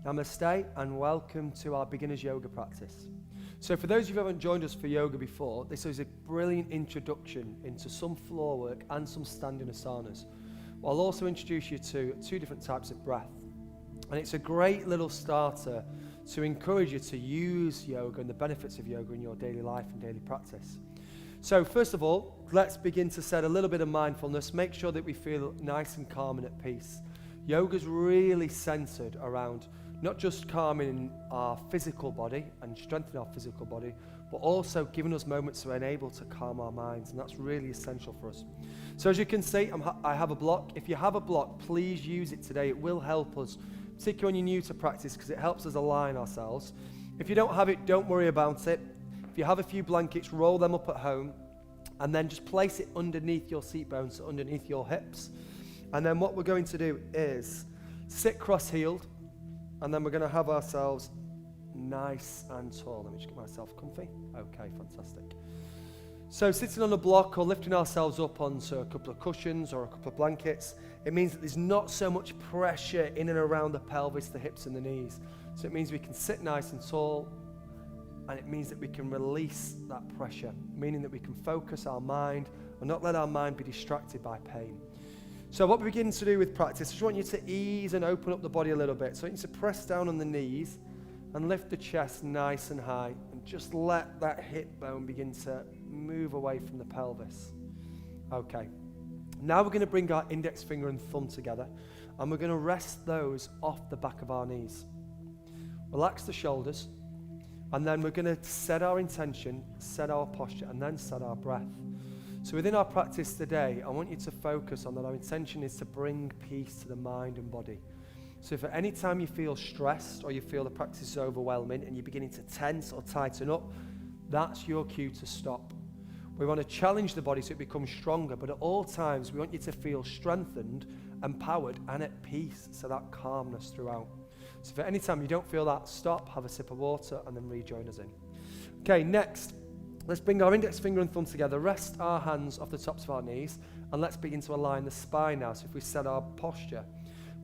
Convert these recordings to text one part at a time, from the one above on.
Namaste and welcome to our beginners yoga practice. So for those of you who haven't joined us for yoga before, this is a brilliant introduction into some floor work and some standing asanas. I'll also introduce you to two different types of breath. And it's a great little starter to encourage you to use yoga and the benefits of yoga in your daily life and daily practice. So first of all, let's begin to set a little bit of mindfulness, make sure that we feel nice and calm and at peace. Yoga's really centered around not just calming our physical body and strengthening our physical body, but also giving us moments to enable to calm our minds, and that's really essential for us. So as you can see, I have a block. If you have a block, please use it today. It will help us, particularly when you're new to practice, because it helps us align ourselves. If you don't have it, don't worry about it. If you have a few blankets, roll them up at home, and then just place it underneath your seat bones, so underneath your hips. And then what we're going to do is sit cross-heeled, and then we're going to have ourselves nice and tall. Let me just get myself comfy. Okay, fantastic. So sitting on a block or lifting ourselves up onto a couple of cushions or a couple of blankets, it means that there's not so much pressure in and around the pelvis, the hips and the knees. So it means we can sit nice and tall, and it means that we can release that pressure, meaning that we can focus our mind and not let our mind be distracted by pain. So what we begin to do with practice, I just want you to ease and open up the body a little bit. So I want you to press down on the knees and lift the chest nice and high, and just let that hip bone begin to move away from the pelvis. Okay. Now we're going to bring our index finger and thumb together, and we're going to rest those off the back of our knees. Relax the shoulders, and then we're going to set our intention, set our posture, and then set our breath. So within our practice today, I want you to focus on that our intention is to bring peace to the mind and body. So if at any time you feel stressed or you feel the practice is overwhelming and you're beginning to tense or tighten up, that's your cue to stop. We want to challenge the body so it becomes stronger, but at all times we want you to feel strengthened, empowered and at peace, so that calmness throughout. So if at any time you don't feel that, stop, have a sip of water and then rejoin us in. Okay, next. Let's bring our index finger and thumb together, rest our hands off the tops of our knees, and let's begin to align the spine now. So if we set our posture,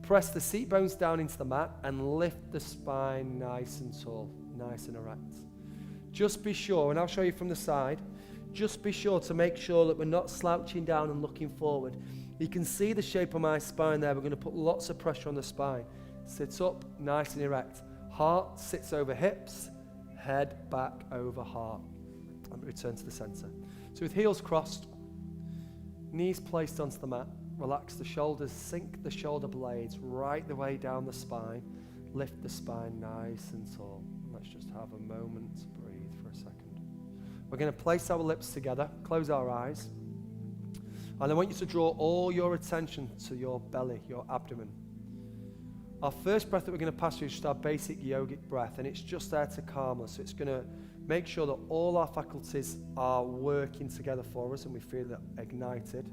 press the seat bones down into the mat and lift the spine nice and tall, nice and erect. Just be sure, and I'll show you from the side, just be sure to make sure that we're not slouching down and looking forward. You can see the shape of my spine there. We're going to put lots of pressure on the spine. Sit up, nice and erect. Heart sits over hips, head back over heart. And return to the center. So with heels crossed, knees placed onto the mat, relax the shoulders, sink the shoulder blades right the way down the spine, lift the spine nice and tall. Let's just have a moment to breathe for a second. We're going to place our lips together, close our eyes, and I want you to draw all your attention to your belly, your abdomen. Our first breath that we're going to pass through is just our basic yogic breath, and it's just there to calm us. So it's going to make sure that all our faculties are working together for us and we feel ignited.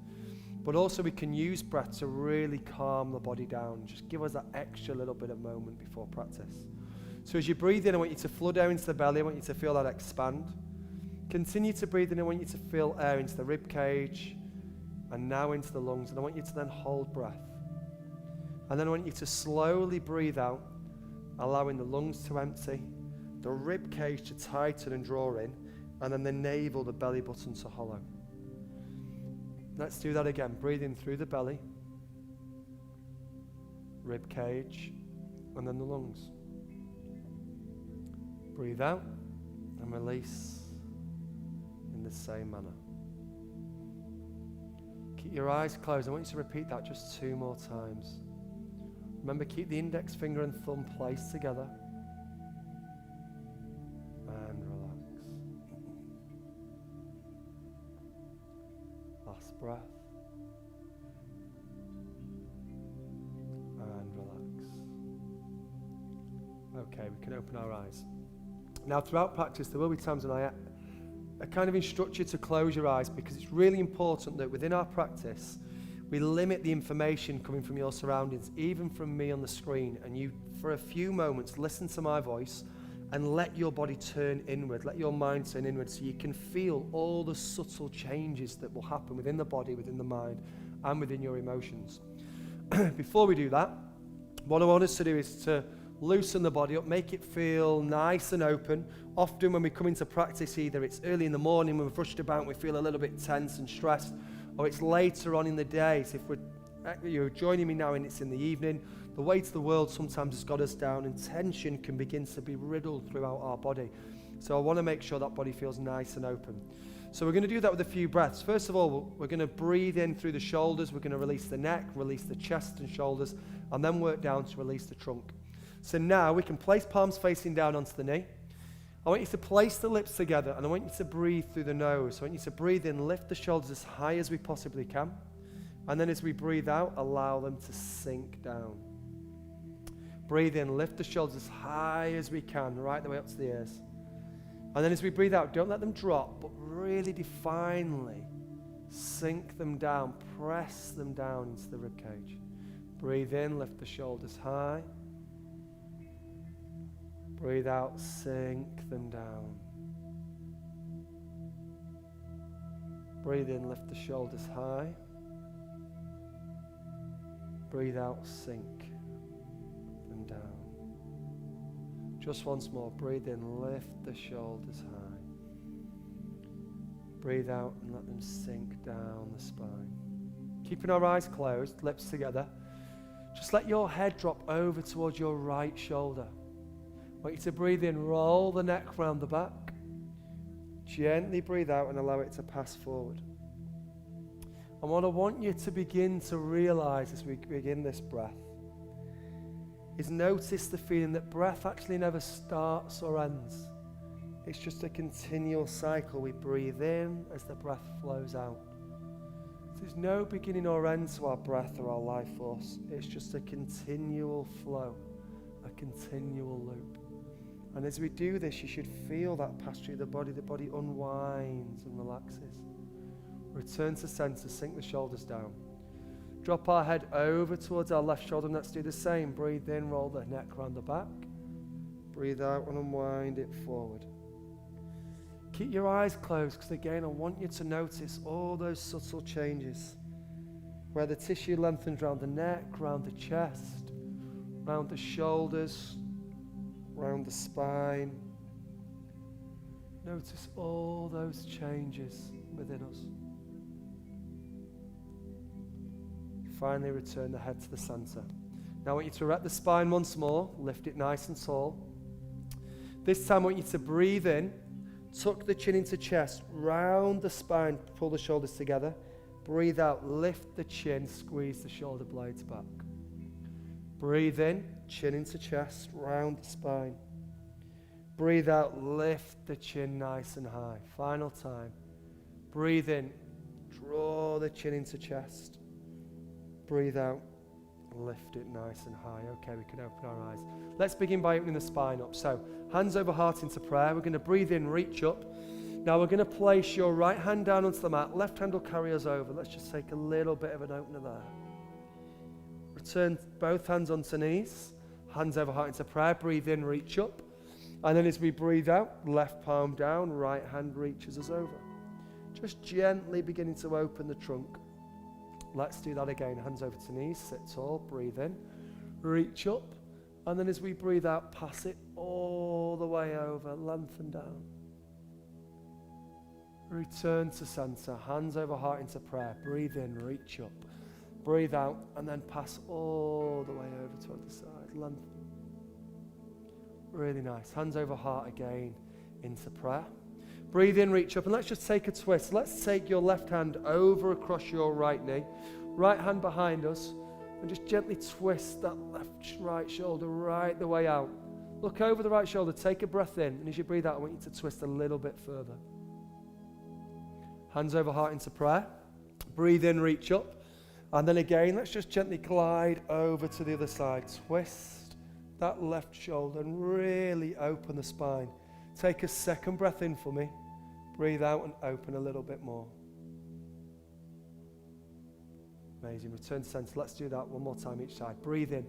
But also we can use breath to really calm the body down. Just give us that extra little bit of moment before practice. So as you breathe in, I want you to flood air into the belly. I want you to feel that expand. Continue to breathe in. I want you to feel air into the rib cage and now into the lungs. And I want you to then hold breath. And then I want you to slowly breathe out, allowing the lungs to empty, the rib cage to tighten and draw in, and then the navel, the belly button to hollow. Let's do that again. Breathe in through the belly, rib cage, and then the lungs. Breathe out and release in the same manner. Keep your eyes closed. I want you to repeat that just 2 more times. Remember, keep the index finger and thumb placed together. And relax. Last breath. And relax. Okay, we can open our eyes. Now, throughout practice, there will be times when I kind of instruct you to close your eyes, because it's really important that within our practice, we limit the information coming from your surroundings, even from me on the screen, and you, for a few moments, listen to my voice and let your body turn inward, let your mind turn inward, so you can feel all the subtle changes that will happen within the body, within the mind, and within your emotions. Before we do that, what I want us to do is to loosen the body up, make it feel nice and open. Often when we come into practice, either it's early in the morning when we've rushed about and we feel a little bit tense and stressed, or it's later on in the day. So if you're joining me now and it's in the evening, the weight of the world sometimes has got us down and tension can begin to be riddled throughout our body. So I want to make sure that body feels nice and open. So we're going to do that with a few breaths. First of all, we're going to breathe in through the shoulders. We're going to release the neck, release the chest and shoulders, and then work down to release the trunk. So now we can place palms facing down onto the knee. I want you to place the lips together, and I want you to breathe through the nose. I want you to breathe in, lift the shoulders as high as we possibly can. And then as we breathe out, allow them to sink down. Breathe in, lift the shoulders as high as we can, right the way up to the ears. And then as we breathe out, don't let them drop, but really divinely sink them down, press them down into the ribcage. Breathe in, lift the shoulders high. Breathe out, sink them down. Breathe in, lift the shoulders high. Breathe out, sink them down. Just once more, breathe in, lift the shoulders high. Breathe out and let them sink down the spine. Keeping our eyes closed, lips together. Just let your head drop over towards your right shoulder. I want you to breathe in, roll the neck round the back. Gently breathe out and allow it to pass forward. And what I want you to begin to realize as we begin this breath is notice the feeling that breath actually never starts or ends. It's just a continual cycle. We breathe in as the breath flows out. There's no beginning or end to our breath or our life force. It's just a continual flow, a continual loop. And as we do this, you should feel that pass through the body. The body unwinds and relaxes. Return to center, sink the shoulders down. Drop our head over towards our left shoulder, and let's do the same. Breathe in, roll the neck around the back. Breathe out and unwind it forward. Keep your eyes closed, because again, I want you to notice all those subtle changes, where the tissue lengthens around the neck, around the chest, around the shoulders, around the spine. Notice all those changes within us. Finally, return the head to the center. Now I want you to erect the spine once more, lift it nice and tall. This time I want you to breathe in, tuck the chin into chest, round the spine, pull the shoulders together. Breathe out, lift the chin, squeeze the shoulder blades back. Breathe in, chin into chest, round the spine. Breathe out, lift the chin nice and high. Final time. Breathe in, draw the chin into chest. Breathe out, lift it nice and high. Okay, we can open our eyes. Let's begin by opening the spine up. So, hands over heart into prayer. We're going to breathe in, reach up. Now we're going to place your right hand down onto the mat. Left hand will carry us over. Let's just take a little bit of an opener there. Return both hands onto knees. Hands over heart into prayer. Breathe in, reach up. And then as we breathe out, left palm down, right hand reaches us over. Just gently beginning to open the trunk. Let's do that again. Hands over to knees, sit tall, breathe in, reach up, and then as we breathe out, pass it all the way over, lengthen down. Return to center, hands over heart into prayer, breathe in, reach up, breathe out, and then pass all the way over toward the side, lengthen. Really nice. Hands over heart again into prayer. Breathe in, reach up, and let's just take a twist. Let's take your left hand over across your right knee, right hand behind us, and just gently twist that right shoulder right the way out. Look over the right shoulder, take a breath in, and as you breathe out, I want you to twist a little bit further. Hands over heart into prayer. Breathe in, reach up, and then again, let's just gently glide over to the other side. Twist that left shoulder and really open the spine. Take a second breath in for me. Breathe out and open a little bit more. Amazing. Return to center. Let's do that one more time each side. Breathe in.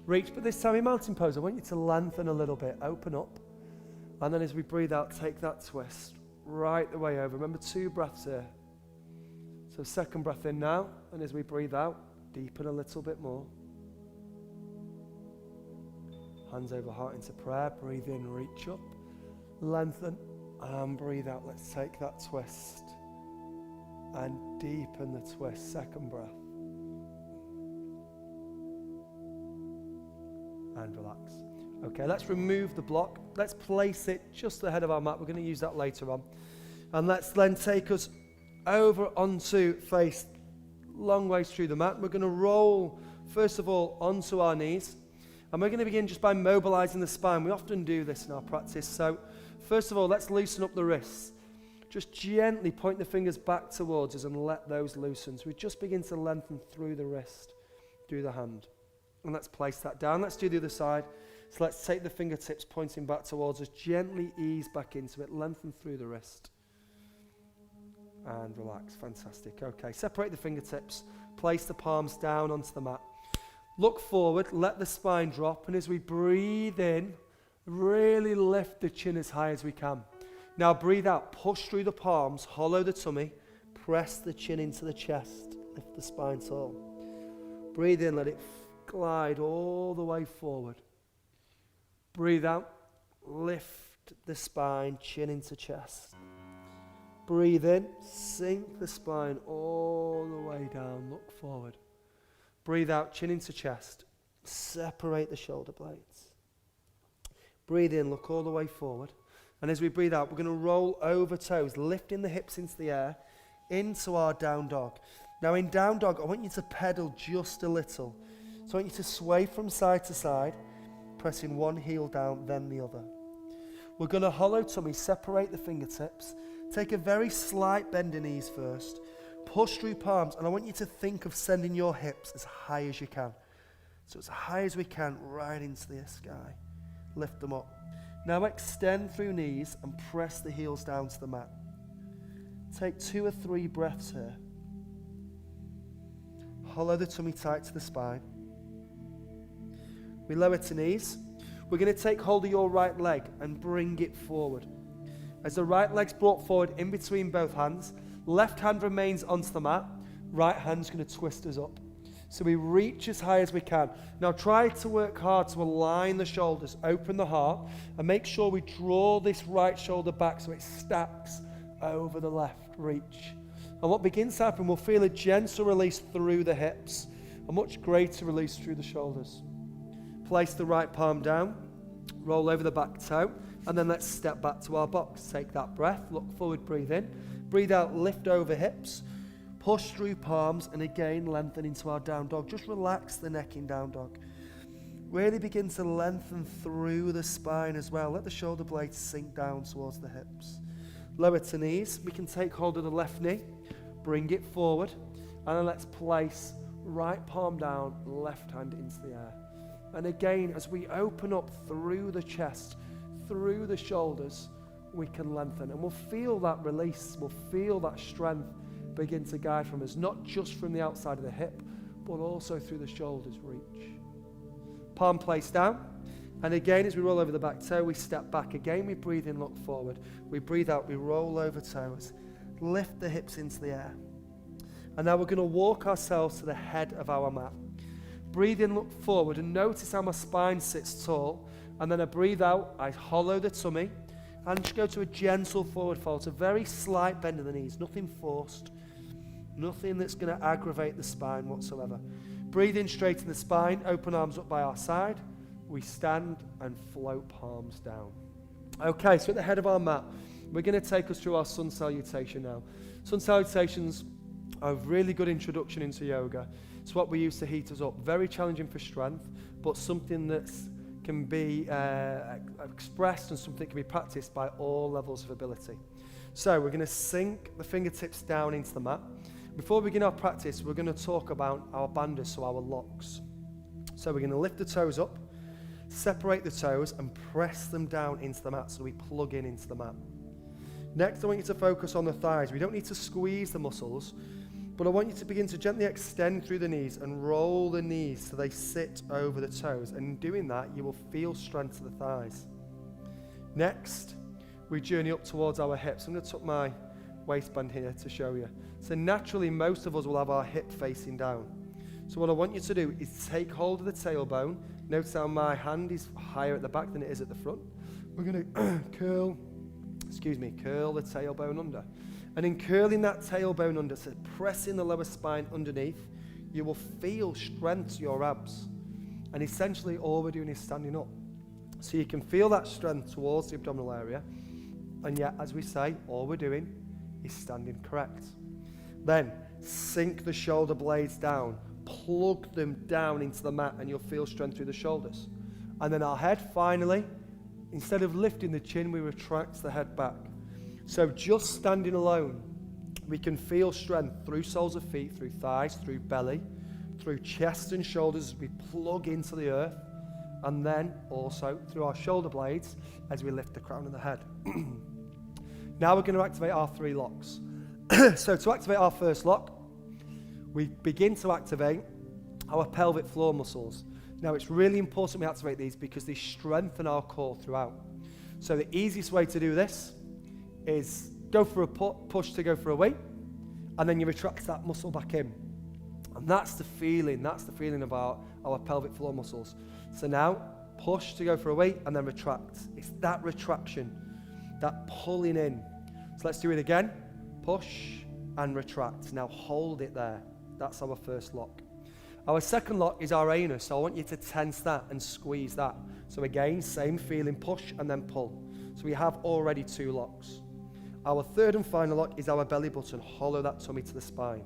Reach, but this time in mountain pose, I want you to lengthen a little bit. Open up. And then as we breathe out, take that twist right the way over. Remember, 2 breaths here. So second breath in now. And as we breathe out, deepen a little bit more. Hands over heart into prayer. Breathe in, reach up, lengthen, and breathe out. Let's take that twist and deepen the twist. Second breath. And relax. Okay, let's remove the block. Let's place it just ahead of our mat. We're going to use that later on. And let's then take us over onto face long ways through the mat. We're going to roll, first of all, onto our knees. And we're going to begin just by mobilizing the spine. We often do this in our practice. So, first of all, let's loosen up the wrists. Just gently point the fingers back towards us and let those loosen. So we just begin to lengthen through the wrist, through the hand. And let's place that down. Let's do the other side. So let's take the fingertips pointing back towards us. Gently ease back into it. Lengthen through the wrist. And relax. Fantastic. Okay, separate the fingertips. Place the palms down onto the mat. Look forward. Let the spine drop. And as we breathe in, really lift the chin as high as we can. Now breathe out. Push through the palms. Hollow the tummy. Press the chin into the chest. Lift the spine tall. Breathe in. Let it glide all the way forward. Breathe out. Lift the spine. Chin into chest. Breathe in, sink the spine all the way down, look forward. Breathe out, chin into chest, separate the shoulder blades. Breathe in, look all the way forward. And as we breathe out, we're going to roll over toes, lifting the hips into the air, into our down dog. Now in down dog, I want you to pedal just a little. So I want you to sway from side to side, pressing one heel down, then the other. We're going to hollow tummy, separate the fingertips. Take a very slight bend in knees first. Push through palms, and I want you to think of sending your hips as high as you can. So as high as we can, right into the sky. Lift them up. Now extend through knees and press the heels down to the mat. Take 2 or 3 breaths here. Hollow the tummy tight to the spine. We lower to knees. We're going to take hold of your right leg and bring it forward. As the right leg's brought forward in between both hands, left hand remains onto the mat, right hand's going to twist us up. So we reach as high as we can. Now try to work hard to align the shoulders, open the heart, and make sure we draw this right shoulder back so it stacks over the left. Reach. And what begins to happen, we'll feel a gentle release through the hips, a much greater release through the shoulders. Place the right palm down, roll over the back toe, and then let's step back to our box. Take that breath, look forward, breathe in. Breathe out, lift over hips, push through palms, and again lengthen into our down dog. Just relax the neck in down dog. Really begin to lengthen through the spine as well. Let the shoulder blades sink down towards the hips. Lower to knees. We can take hold of the left knee, bring it forward, and then let's place right palm down, left hand into the air. And again, as we open up through the chest, through the shoulders, we can lengthen. And we'll feel that release, we'll feel that strength begin to guide from us, not just from the outside of the hip, but also through the shoulders. Reach. Palm placed down. And again, as we roll over the back toe, we step back. Again, we breathe in, look forward. We breathe out, we roll over toes. Lift the hips into the air. And now we're going to walk ourselves to the head of our mat. Breathe in, look forward, and notice how my spine sits tall. And then I breathe out, I hollow the tummy, and just go to a gentle forward fold. It's a very slight bend of the knees, nothing forced, nothing that's going to aggravate the spine whatsoever. Breathe in, straighten the spine, open arms up by our side. We stand and float palms down. Okay, so at the head of our mat, we're going to take us through our sun salutation now. Sun salutations are a really good introduction into yoga. It's what we use to heat us up. Very challenging for strength, but something that's can be expressed and something can be practiced by all levels of ability. So we're going to sink the fingertips down into the mat. Before we begin our practice, we're going to talk about our bandhas, so our locks. So we're going to lift the toes up, separate the toes, and press them down into the mat so we plug in into the mat. Next, I want you to focus on the thighs. We don't need to squeeze the muscles, but I want you to begin to gently extend through the knees and roll the knees so they sit over the toes. And in doing that, you will feel strength to the thighs. Next, we journey up towards our hips. I'm going to tuck my waistband here to show you. So naturally, most of us will have our hip facing down. So what I want you to do is take hold of the tailbone. Notice how my hand is higher at the back than it is at the front. We're going to curl the tailbone under. And in curling that tailbone under, so pressing the lower spine underneath, you will feel strength to your abs. And essentially all we're doing is standing up. So you can feel that strength towards the abdominal area. And yet, as we say, all we're doing is standing correct. Then sink the shoulder blades down. Plug them down into the mat and you'll feel strength through the shoulders. And then our head, finally, instead of lifting the chin, we retract the head back. So just standing alone, we can feel strength through soles of feet, through thighs, through belly, through chest and shoulders as we plug into the earth, and then also through our shoulder blades as we lift the crown of the head. Now we're going to activate our 3 locks. So to activate our first lock, we begin to activate our pelvic floor muscles. Now it's really important we activate these because they strengthen our core throughout. So the easiest way to do this is go for a push to go for a weight, and then you retract that muscle back in. And that's the feeling of our pelvic floor muscles. So now, push to go for a weight, and then retract. It's that retraction, that pulling in. So let's do it again. Push and retract. Now hold it there. That's our first lock. Our second lock is our anus. So I want you to tense that and squeeze that. So again, same feeling, push and then pull. So we have already 2 locks. Our third and final lock is our belly button. Hollow that tummy to the spine.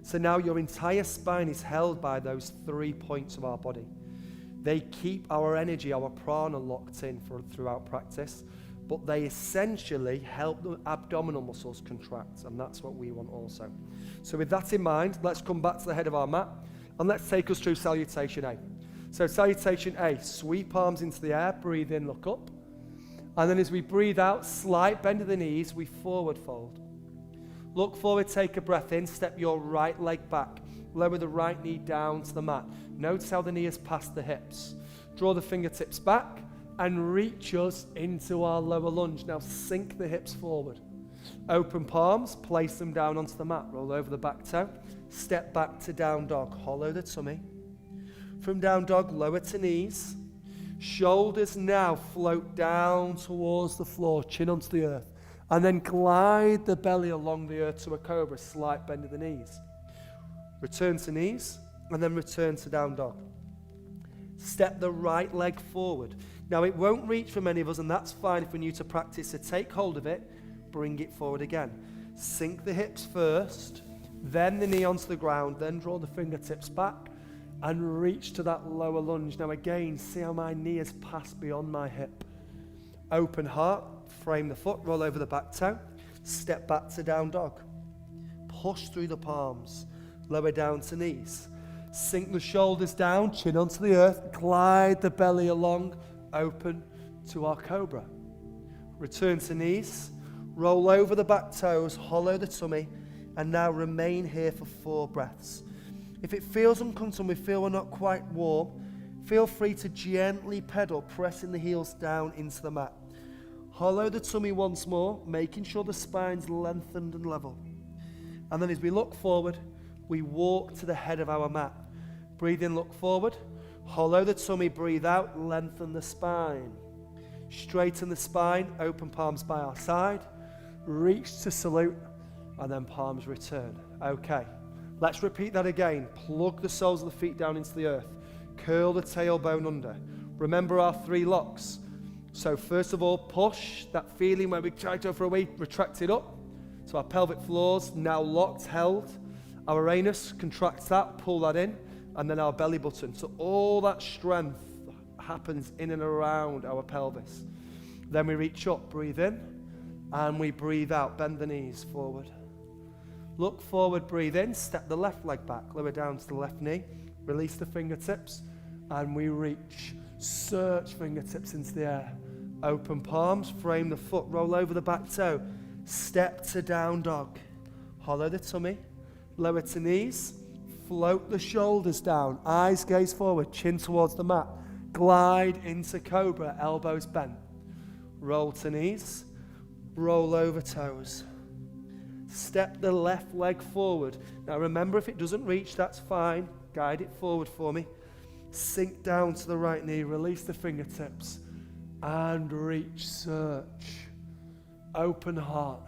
So now your entire spine is held by those 3 points of our body. They keep our energy, our prana locked in throughout practice, but they essentially help the abdominal muscles contract, and that's what we want also. So with that in mind, let's come back to the head of our mat, and let's take us through Salutation A. So Salutation A, sweep arms into the air, breathe in, look up. And then as we breathe out, slight bend of the knees, we forward fold. Look forward, take a breath in, step your right leg back. Lower the right knee down to the mat. Notice how the knee is past the hips. Draw the fingertips back and reach us into our lower lunge. Now sink the hips forward. Open palms, place them down onto the mat. Roll over the back toe. Step back to down dog. Hollow the tummy. From down dog, lower to knees. Shoulders now float down towards the floor, chin onto the earth. And then glide the belly along the earth to a cobra, slight bend of the knees. Return to knees, and then return to down dog. Step the right leg forward. Now it won't reach for many of us, and that's fine if we're new to practice, so take hold of it, bring it forward again. Sink the hips first, then the knee onto the ground, then draw the fingertips back, and reach to that lower lunge. Now again, see how my knee has passed beyond my hip. Open heart, frame the foot, roll over the back toe, step back to down dog. Push through the palms, lower down to knees. Sink the shoulders down, chin onto the earth, glide the belly along, open to our cobra. Return to knees, roll over the back toes, hollow the tummy, and now remain here for 4 breaths. If it feels uncomfortable, we feel we're not quite warm, feel free to gently pedal, pressing the heels down into the mat. Hollow the tummy once more, making sure the spine's lengthened and level. And then as we look forward, we walk to the head of our mat. Breathe in, look forward. Hollow the tummy, breathe out, lengthen the spine. Straighten the spine, open palms by our side. Reach to salute, and then palms return. Okay, let's repeat that again. Plug the soles of the feet down into the earth. Curl the tailbone under. Remember our 3 locks. So first of all, push, that feeling where we try to go for a weight, retract it up. So our pelvic floors now locked, held. Our anus contracts that, pull that in, and then our belly button. So all that strength happens in and around our pelvis. Then we reach up, breathe in, and we breathe out, bend the knees forward. Look forward, breathe in, step the left leg back, lower down to the left knee, release the fingertips, and we reach. Search fingertips into the air. Open palms, frame the foot, roll over the back toe. Step to down dog. Hollow the tummy, lower to knees, float the shoulders down, eyes gaze forward, chin towards the mat. Glide into cobra, elbows bent. Roll to knees, roll over toes. Step the left leg forward. Now remember, if it doesn't reach, that's fine. Guide it forward for me. Sink down to the right knee, release the fingertips, and reach, search. Open heart.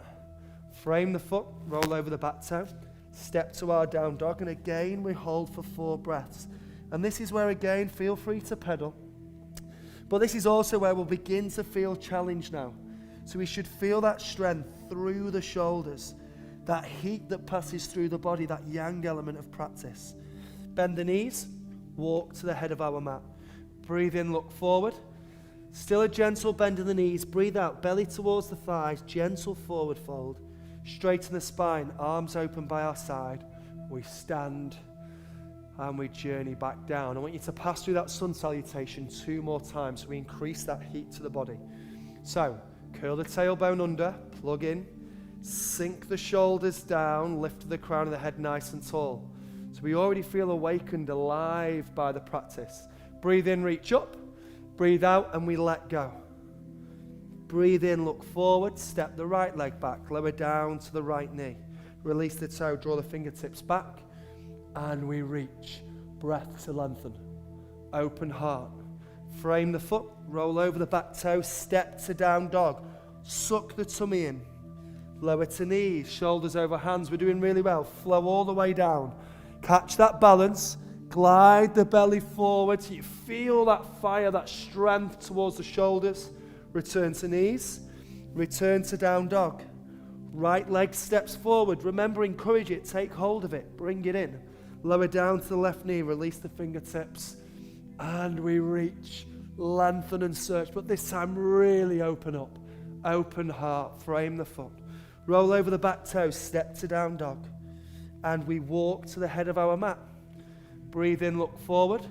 Frame the foot, roll over the back toe. Step to our down dog, and again we hold for 4 breaths. And this is where, again, feel free to pedal. But this is also where we'll begin to feel challenge now. So we should feel that strength through the shoulders, that heat that passes through the body, that yang element of practice. Bend the knees, walk to the head of our mat. Breathe in, look forward. Still a gentle bend in the knees. Breathe out, belly towards the thighs, gentle forward fold. Straighten the spine, arms open by our side. We stand and we journey back down. I want you to pass through that sun salutation 2 more times so we increase that heat to the body. So, curl the tailbone under, plug in, sink the shoulders down, lift the crown of the head nice and tall. So we already feel awakened, alive by the practice. Breathe in, reach up. Breathe out, and we let go. Breathe in, look forward, step the right leg back, lower down to the right knee. Release the toe, draw the fingertips back, and we reach. Breath to lengthen. Open heart. Frame the foot, roll over the back toe, step to down dog. Suck the tummy in. Lower to knees, shoulders over hands. We're doing really well. Flow all the way down. Catch that balance. Glide the belly forward so you feel that fire, that strength towards the shoulders. Return to knees. Return to down dog. Right leg steps forward. Remember, encourage it. Take hold of it. Bring it in. Lower down to the left knee. Release the fingertips. And we reach. Lengthen and search. But this time, really open up. Open heart. Frame the foot. Roll over the back toe. Step to down dog. And we walk to the head of our mat. Breathe in, look forward.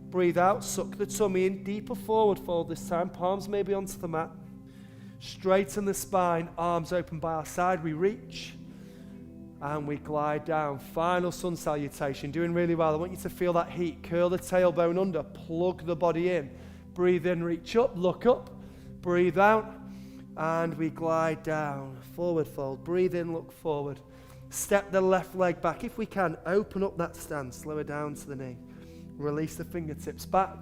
Breathe out, suck the tummy in. Deeper forward fold this time. Palms maybe onto the mat. Straighten the spine, arms open by our side. We reach and we glide down. Final sun salutation. Doing really well. I want you to feel that heat. Curl the tailbone under. Plug the body in. Breathe in, reach up, look up. Breathe out and we glide down. Forward fold. Breathe in, look forward. Step the left leg back. If we can, open up that stance. Lower down to the knee. Release the fingertips back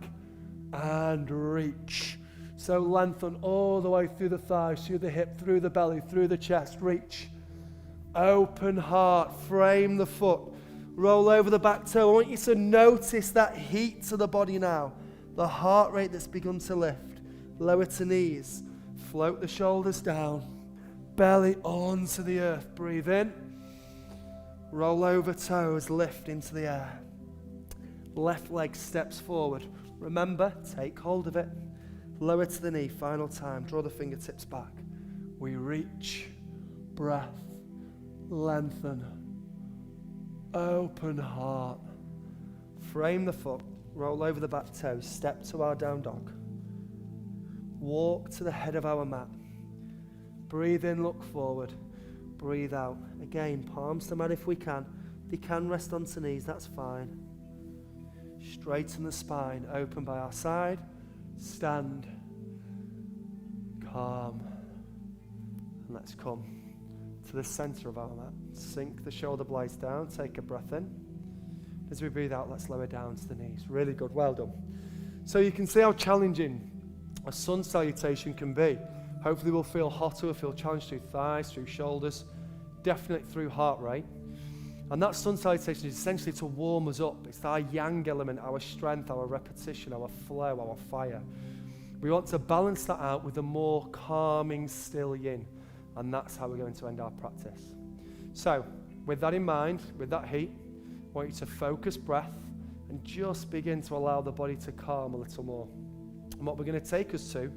and reach. So lengthen all the way through the thighs, through the hip, through the belly, through the chest. Reach. Open heart. Frame the foot. Roll over the back toe. I want you to notice that heat to the body now. The heart rate that's begun to lift. Lower to knees. Float the shoulders down. Belly onto the earth. Breathe in. Roll over toes, lift into the air. Left leg steps forward. Remember, take hold of it. Lower to the knee, final time. Draw the fingertips back. We reach. Breath. Lengthen. Open heart. Frame the foot. Roll over the back toes. Step to our down dog. Walk to the head of our mat. Breathe in, look forward. Breathe out. Again, palms to mat if we can. If you can, rest onto knees, that's fine. Straighten the spine, open by our side. Stand. Calm. And let's come to the center of our mat. Sink the shoulder blades down, take a breath in. As we breathe out, let's lower down to the knees. Really good, well done. So you can see how challenging a sun salutation can be. Hopefully we'll feel hotter, we'll feel challenged through thighs, through shoulders, definitely through heart rate. And that sun salutation is essentially to warm us up. It's our yang element, our strength, our repetition, our flow, our fire. We want to balance that out with a more calming, still yin. And that's how we're going to end our practice. So, with that in mind, with that heat, I want you to focus breath and just begin to allow the body to calm a little more. And what we're going to take us to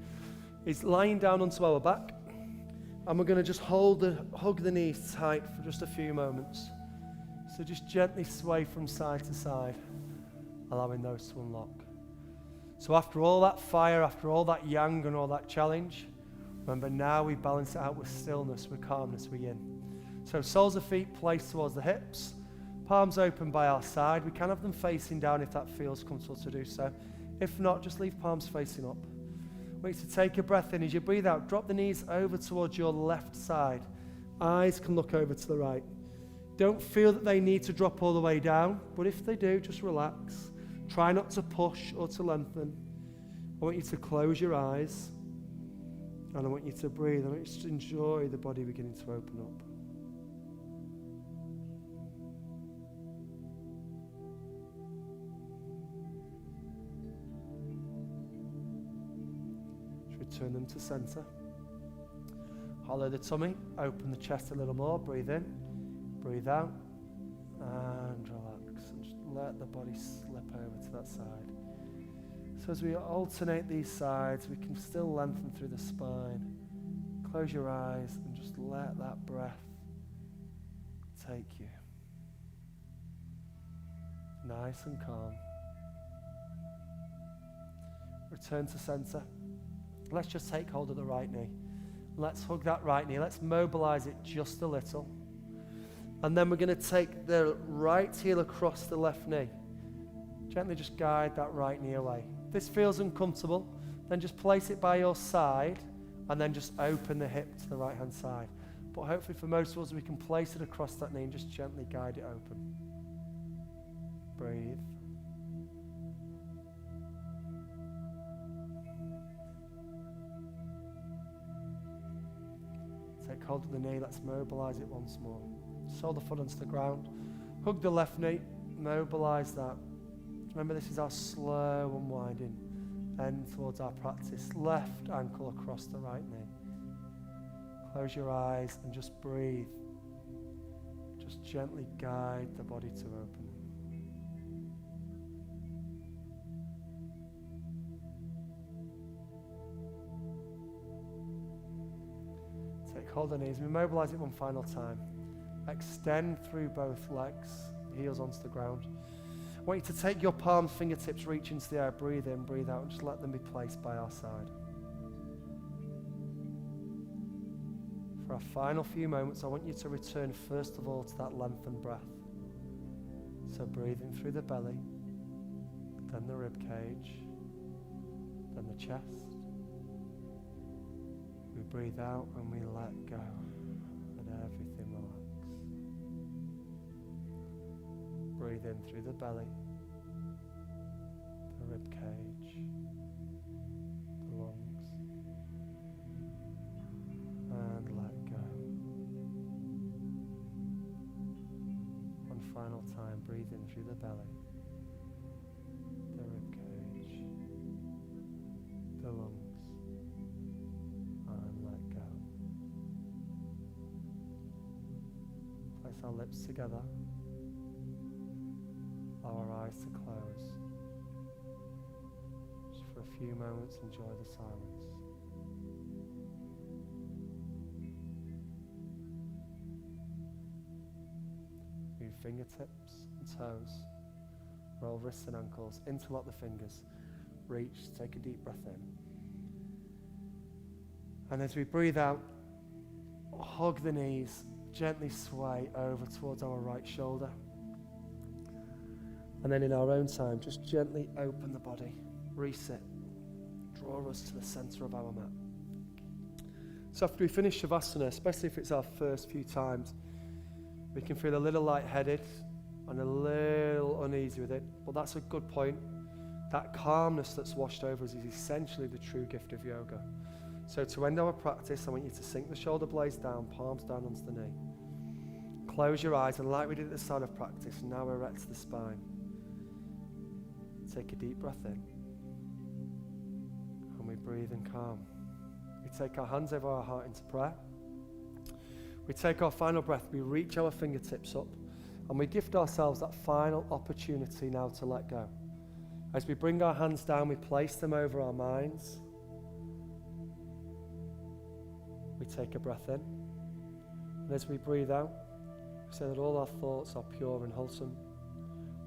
is lying down onto our back, and we're going to just hug the knees tight for just a few moments. So just gently sway from side to side, allowing those to unlock. So after all that fire, after all that yang and all that challenge, remember now we balance it out with stillness, with calmness, with yin. So soles of feet placed towards the hips, palms open by our side. We can have them facing down if that feels comfortable to do so. If not, just leave palms facing up. I want you to take a breath in. As you breathe out, drop the knees over towards your left side. eyes can look over to the right. Don't feel that they need to drop all the way down, but if they do, just relax. Try not to push or to lengthen. I want you to close your eyes, and I want you to breathe. I want you to enjoy the body beginning to open up. Return them to center. Hollow the tummy, open the chest a little more, breathe in, breathe out, and relax. And just let the body slip over to that side. So as we alternate these sides, we can still lengthen through the spine. Close your eyes and just let that breath take you. Nice and calm. Return to center. Let's just take hold of the right knee. Let's hug that right knee. Let's mobilize it just a little. And then we're going to take the right heel across the left knee. Gently just guide that right knee away. If this feels uncomfortable, then just place it by your side and then just open the hip to the right hand side. But hopefully for most of us, we can place it across that knee and just gently guide it open. Breathe. Take hold of the knee, let's mobilize it once more. Sole the foot onto the ground. Hug the left knee, mobilize that. Remember, this is our slow unwinding end towards our practice. Left ankle across the right knee. Close your eyes and just breathe. Just gently guide the body to open. Take hold of the knees. We mobilize it one final time. Extend through both legs, heels onto the ground. I want you to take your palms, fingertips, reach into the air, breathe in, breathe out, and just let them be placed by our side. For our final few moments, I want you to return first of all to that lengthened breath. So breathing through the belly, then the rib cage, then the chest. We breathe out and we let go, and everything relax. Breathe in through the belly, the rib cage, the lungs, and let go. One final time, breathe in through the belly, the rib cage, the lungs, and let go. Place our lips together. Allow our eyes to close. Just for a few moments, enjoy the silence. Move fingertips and toes. Roll wrists and ankles. Interlock the fingers. Reach. Take a deep breath in. And as we breathe out, hug the knees. Gently sway over towards our right shoulder. And then in our own time, just gently open the body, reset, draw us to the center of our mat. So after we finish Shavasana, especially if it's our first few times, we can feel a little lightheaded and a little uneasy with it, but that's a good point. That calmness that's washed over us is essentially the true gift of yoga. So to end our practice, I want you to sink the shoulder blades down, palms down onto the knee. Close your eyes, and like we did at the start of practice, now erect the spine. Take a deep breath in, and we breathe in calm. We take our hands over our heart into prayer. We take our final breath, we reach our fingertips up, and we gift ourselves that final opportunity now to let go. As we bring our hands down, we place them over our minds. We take a breath in, and as we breathe out, we say that all our thoughts are pure and wholesome.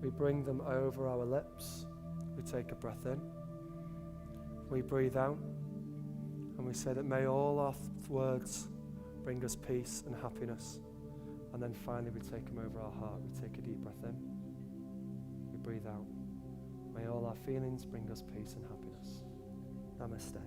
We bring them over our lips. We take a breath in. We breathe out. And we say that may all our words bring us peace and happiness. And then finally we take them over our heart. We take a deep breath in. We breathe out. May all our feelings bring us peace and happiness. Namaste.